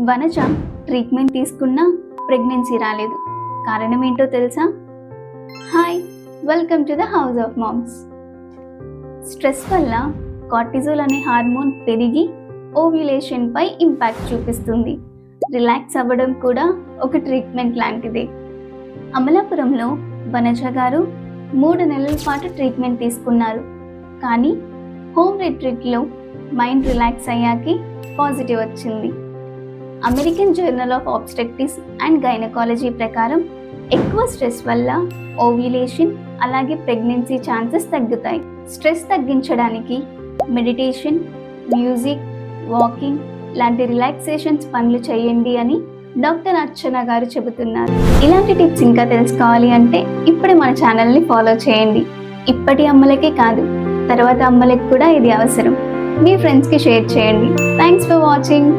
Vanaja treatment తీసుకున్నా pregnancy రాలేదు. కారణం ఏంటో తెలుసా? Hi, welcome to the house of moms. Stress వల్ల కార్టిజోల్ అనే హార్మోన్ పెరిగి ఓవ్యులేషన్ పై ఇంపాక్ట్ చూపిస్తుంది. రిలాక్స్ అవ్వడం కూడా ఒక ట్రీట్మెంట్ లాంటిదే. అమలాపురంలో వనజ గారు 3 నెలల పాటు ట్రీట్మెంట్ తీసుకున్నారు. కానీ హోమ్ రిట్రీట్లో మైండ్ రిలాక్స్ అయ్యాకి పాజిటివ్ వచ్చింది. American journal of obstetrics and gynaecology ప్రకారం ఎక్కువ స్ట్రెస్ వల్ల ఓవ్యులేషన్ అలాగే ప్రెగ్నెన్సీ ఛాన్సెస్ తగ్గుతాయి. స్ట్రెస్ తగ్గించడానికి మెడిటేషన్, మ్యూజిక్, వాకింగ్ లాంటి రిలాక్సేషన్స్ పనులు చేయండి అని డాక్టర్ అర్చన గారు చెబుతున్నారు. ఇలాంటి టిప్స్ ఇంకా తెలుసుకోవాలి అంటే ఇప్పుడే మన ఛానల్ని ఫాలో చేయండి. ఇప్పటి అమ్మలకే కాదు, తర్వాత అమ్మలకి కూడా ఇది అవసరం. మీ ఫ్రెండ్స్కి షేర్ చేయండి. Thanks for watching.